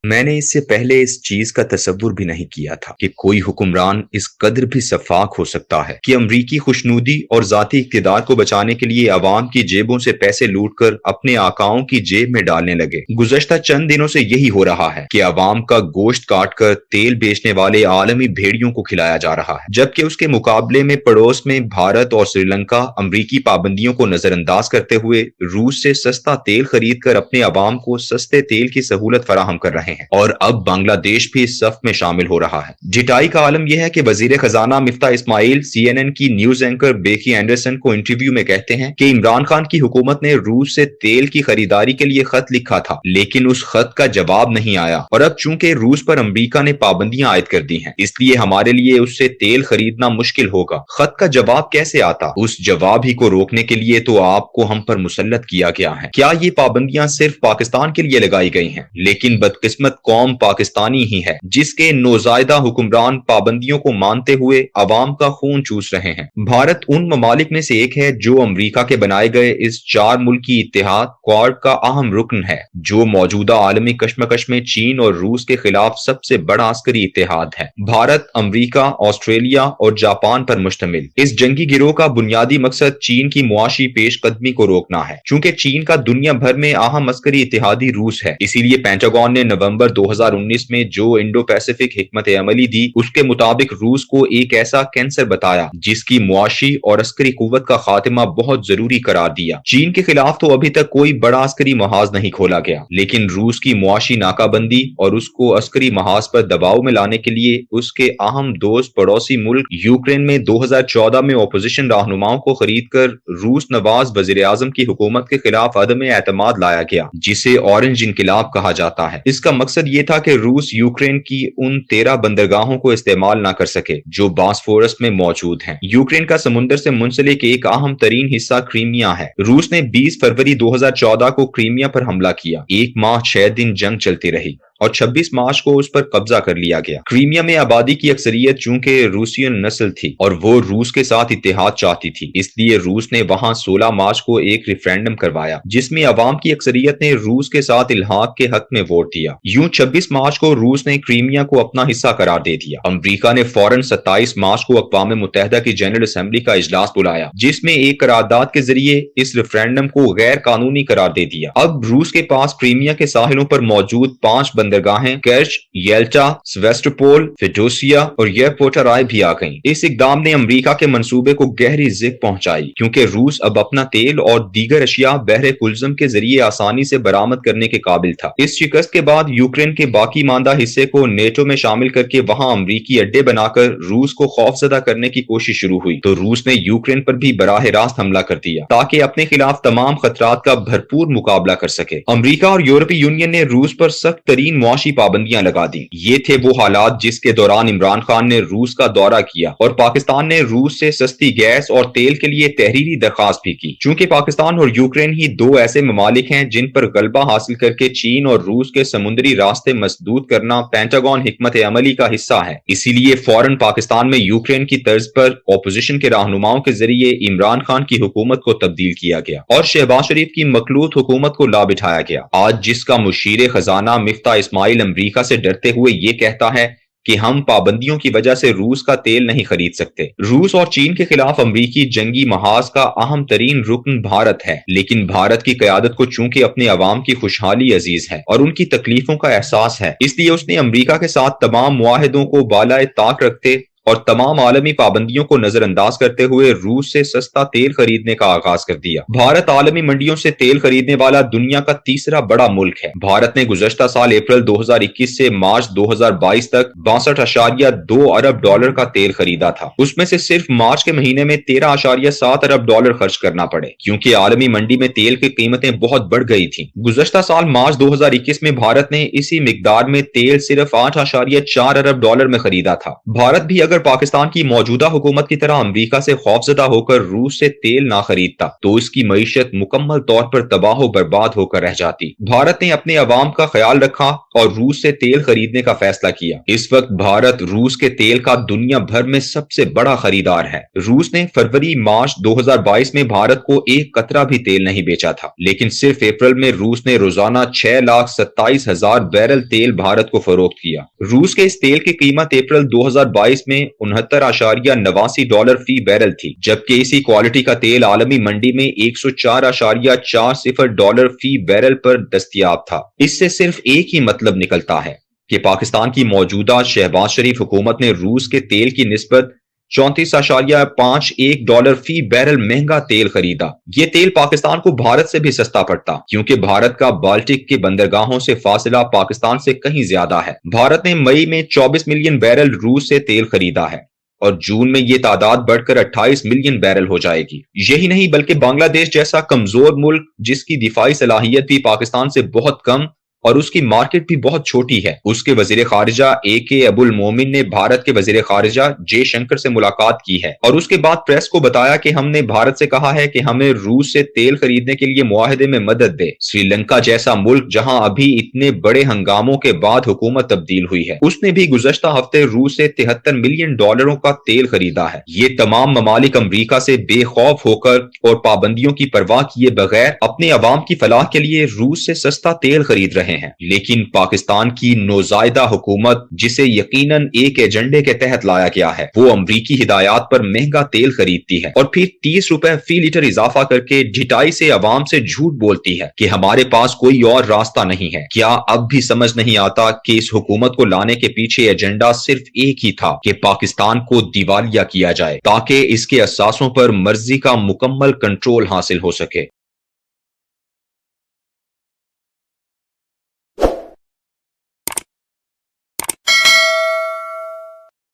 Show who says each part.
Speaker 1: میں نے اس سے پہلے اس چیز کا تصور بھی نہیں کیا تھا کہ کوئی حکمران اس قدر بھی شفاق ہو سکتا ہے کہ امریکی خوشنودی اور ذاتی اقتدار کو بچانے کے لیے عوام کی جیبوں سے پیسے لوٹ کر اپنے آقاؤں کی جیب میں ڈالنے لگے۔ گزشتہ چند دنوں سے یہی ہو رہا ہے کہ عوام کا گوشت کاٹ کر تیل بیچنے والے عالمی بھیڑیوں کو کھلایا جا رہا ہے، جبکہ اس کے مقابلے میں پڑوس میں بھارت اور سری لنکا امریکی پابندیوں کو نظر انداز کرتے ہوئے روس سے سستا تیل خرید کر اپنے عوام کو سستے تیل کی سہولت فراہم کر رہے ہیں، اور اب بنگلہ دیش بھی اس صف میں شامل ہو رہا ہے۔ جٹائی کا عالم یہ ہے کہ وزیر خزانہ مفتاح اسماعیل CNN کی نیوز اینکر بیکی اینڈرسن کو انٹرویو میں کہتے ہیں کہ عمران خان کی حکومت نے روس سے تیل کی خریداری کے لیے خط لکھا تھا، لیکن اس خط کا جواب نہیں آیا، اور اب چونکہ روس پر امریکہ نے پابندیاں عائد کر دی ہیں، اس لیے ہمارے لیے اس سے تیل خریدنا مشکل ہوگا۔ خط کا جواب کیسے آتا؟ اس جواب ہی کو روکنے کے لیے تو آپ کو ہم پر مسلط کیا گیا ہے۔ کیا یہ پابندیاں صرف پاکستان کے لیے لگائی گئی ہیں؟ لیکن بدقسمت قوم پاکستانی ہی ہے جس کے نوزائیدہ حکمران پابندیوں کو مانتے ہوئے عوام کا خون چوس رہے ہیں۔ بھارت ان ممالک میں سے ایک ہے جو امریکہ کے بنائے گئے اس 4 ملکی اتحاد کوارڈ کا اہم رکن ہے، جو موجودہ عالمی کشمکش میں چین اور روس کے خلاف سب سے بڑا عسکری اتحاد ہے۔ بھارت امریکہ، آسٹریلیا اور جاپان پر مشتمل اس جنگی گروہ کا بنیادی مقصد چین کی معاشی پیش قدمی کو روکنا ہے۔ چونکہ چین کا دنیا بھر میں اہم عسکری اتحادی روس ہے، اسی لیے پینٹاگون نے نومبر 2019 میں جو انڈو پیسفک حکمت عملی دی، اس کے مطابق روس کو ایک ایسا کینسر بتایا جس کی معاشی اور عسکری قوت کا خاتمہ بہت ضروری قرار دیا۔ چین کے خلاف تو ابھی تک کوئی بڑا عسکری محاذ نہیں کھولا گیا، لیکن روس کی معاشی ناکہ بندی اور اس کو عسکری محاذ پر دباؤ میں لانے کے لیے اس کے اہم دوست پڑوسی ملک یوکرین میں 2014 میں اپوزیشن رہنماؤں کو خرید کر روس نواز وزیر اعظم کی حکومت کے خلاف عدم اعتماد لایا گیا، جسے اورنج انقلاب کہا جاتا ہے۔ اس کا مقصد یہ تھا کہ روس یوکرین کی ان 13 بندرگاہوں کو استعمال نہ کر سکے جو باسفورس میں موجود ہیں۔ یوکرین کا سمندر سے منسلک ایک اہم ترین حصہ کرائمیا ہے۔ روس نے 20 فروری 2014 کو کرائمیا پر حملہ کیا۔ 1 ماہ 6 دن جنگ چلتی رہی اور 26 مارچ کو اس پر قبضہ کر لیا گیا۔ کرائمیا میں آبادی کی اکثریت چونکہ روسین نسل تھی اور وہ روس کے ساتھ اتحاد چاہتی تھی، اس لیے روس نے وہاں 16 مارچ کو ایک ریفرینڈم کروایا جس میں عوام کی اکثریت نے روس کے ساتھ الحاق کے حق میں ووٹ دیا۔ یوں 26 مارچ کو روس نے کرائمیا کو اپنا حصہ قرار دے دیا۔ امریکہ نے فوراً 27 مارچ کو اقوام متحدہ کی جنرل اسمبلی کا اجلاس بلایا جس میں ایک قرارداد کے ذریعے اس ریفرینڈم کو غیر قانونی قرار دے دیا۔ اب روس کے پاس کرائمیا کے ساحلوں پر موجود 5 بندرگاہیں کرچ، یلٹا، سیواسٹوپول، فیڈوسیا اور یپوٹرائے بھی آ گئیں۔ اس اقدام نے امریکہ کے منصوبے کو گہری زد پہنچائی کیونکہ روس اب اپنا تیل اور دیگر اشیاء بحر کلزم کے ذریعے آسانی سے برآمد کرنے کے قابل تھا۔ اس شکست کے بعد یوکرین کے باقی ماندہ حصے کو نیٹو میں شامل کر کے وہاں امریکی اڈے بنا کر روس کو خوفزدہ کرنے کی کوشش شروع ہوئی تو روس نے یوکرین پر بھی براہ راست حملہ کر دیا تاکہ اپنے خلاف تمام خطرات کا بھرپور مقابلہ کر سکے۔ امریکہ اور یورپی یونین نے روس پر سخت ترین معاشی پابندیاں لگا دیں۔ یہ تھے وہ حالات جس کے دوران عمران خان نے روس کا دورہ کیا اور پاکستان نے روس سے سستی گیس اور تیل کے لیے تحریری درخواست بھی کی۔ چونکہ پاکستان اور یوکرین ہی 2 ایسے ممالک ہیں جن پر غلبہ حاصل کر کے چین اور روس کے سمندری راستے مسدود کرنا پینٹاگون حکمت عملی کا حصہ ہے، اسی لیے فوراً پاکستان میں یوکرین کی طرز پر اپوزیشن کے رہنماؤں کے ذریعے عمران خان کی حکومت کو تبدیل کیا گیا اور شہباز شریف کی مخلوط حکومت کو لا بٹھایا گیا۔ آج جس کا مشیر خزانہ مفتاح اسماعیل امریکہ سے ڈرتے ہوئے یہ کہتا ہے کہ ہم پابندیوں کی وجہ سے روس کا تیل نہیں خرید سکتے۔ روس اور چین کے خلاف امریکی جنگی محاذ کا اہم ترین رکن بھارت ہے، لیکن بھارت کی قیادت کو چونکہ اپنے عوام کی خوشحالی عزیز ہے اور ان کی تکلیفوں کا احساس ہے، اس لیے اس نے امریکہ کے ساتھ تمام معاہدوں کو بالائے طاق رکھتے اور تمام عالمی پابندیوں کو نظر انداز کرتے ہوئے روس سے سستا تیل خریدنے کا آغاز کر دیا۔ بھارت عالمی منڈیوں سے تیل خریدنے والا دنیا کا تیسرا بڑا ملک ہے۔ بھارت نے گزشتہ سال اپریل 2021 سے مارچ 2022 تک 62.2 ارب ڈالر کا تیل خریدا تھا۔ اس میں سے صرف مارچ کے مہینے میں 13.7 ارب ڈالر خرچ کرنا پڑے کیونکہ عالمی منڈی میں تیل کی قیمتیں بہت بڑھ گئی تھیں۔ گزشتہ سال مارچ 2021 میں بھارت نے اسی مقدار میں تیل صرف 8.4 ارب ڈالر میں خریدا تھا۔ بھارت بھی اگر اگر پاکستان کی موجودہ حکومت کی طرح امریکہ سے خوفزدہ ہو کر روس سے تیل نہ خریدتا تو اس کی معیشت مکمل طور پر تباہ و برباد ہو کر رہ جاتی۔ بھارت نے اپنے عوام کا خیال رکھا اور روس سے تیل خریدنے کا فیصلہ کیا۔ اس وقت بھارت روس کے تیل کا دنیا بھر میں سب سے بڑا خریدار ہے۔ روس نے فروری مارچ 2022 میں بھارت کو ایک قطرہ بھی تیل نہیں بیچا تھا، لیکن صرف اپریل میں روس نے روزانہ 6,27,000 بیرل تیل بھارت کو فروخت کیا۔ روس کے اس تیل کی قیمت اپریل 2022 میں $69.89 فی بیرل تھی، جبکہ اسی کوالٹی کا تیل عالمی منڈی میں $104.40 فی بیرل پر دستیاب تھا۔ اس سے صرف ایک ہی مطلب نکلتا ہے کہ پاکستان کی موجودہ شہباز شریف حکومت نے روس کے تیل کی نسبت $34.51 فی بیرل مہنگا تیل خریدا۔ یہ تیل پاکستان کو بھارت سے بھی سستا پڑتا، کیونکہ بھارت کا بالٹک کے بندرگاہوں سے فاصلہ پاکستان سے کہیں زیادہ ہے۔ بھارت نے مئی میں 24 ملین بیرل روس سے تیل خریدا ہے اور جون میں یہ تعداد بڑھ کر 28 ملین بیرل ہو جائے گی۔ یہی نہیں بلکہ بنگلہ دیش جیسا کمزور ملک جس کی دفاعی صلاحیت بھی پاکستان سے بہت کم اور اس کی مارکیٹ بھی بہت چھوٹی ہے، اس کے وزیر خارجہ AK ابو المومن نے بھارت کے وزیر خارجہ جے شنکر سے ملاقات کی ہے اور اس کے بعد پریس کو بتایا کہ ہم نے بھارت سے کہا ہے کہ ہمیں روس سے تیل خریدنے کے لیے معاہدے میں مدد دے۔ سری لنکا جیسا ملک جہاں ابھی اتنے بڑے ہنگاموں کے بعد حکومت تبدیل ہوئی ہے، اس نے بھی گزشتہ ہفتے روس سے $73 ملین کا تیل خریدا ہے۔ یہ تمام ممالک امریکہ سے بے خوف ہو کر اور پابندیوں کی پرواہ کیے بغیر اپنے عوام کی فلاح کے لیے روس سے سستا تیل خرید رہے ہیں، لیکن پاکستان کی نوزائیدہ حکومت جسے یقیناً ایک ایجنڈے کے تحت لایا گیا ہے، وہ امریکی ہدایات پر مہنگا تیل خریدتی ہے اور پھر 30 روپے فی لیٹر اضافہ کر کے ڈھٹائی سے عوام سے جھوٹ بولتی ہے کہ ہمارے پاس کوئی اور راستہ نہیں ہے۔ کیا اب بھی سمجھ نہیں آتا کہ اس حکومت کو لانے کے پیچھے ایجنڈا صرف ایک ہی تھا کہ پاکستان کو دیوالیہ کیا جائے تاکہ اس کے اثاثوں پر مرضی کا مکمل کنٹرول حاصل ہو سکے۔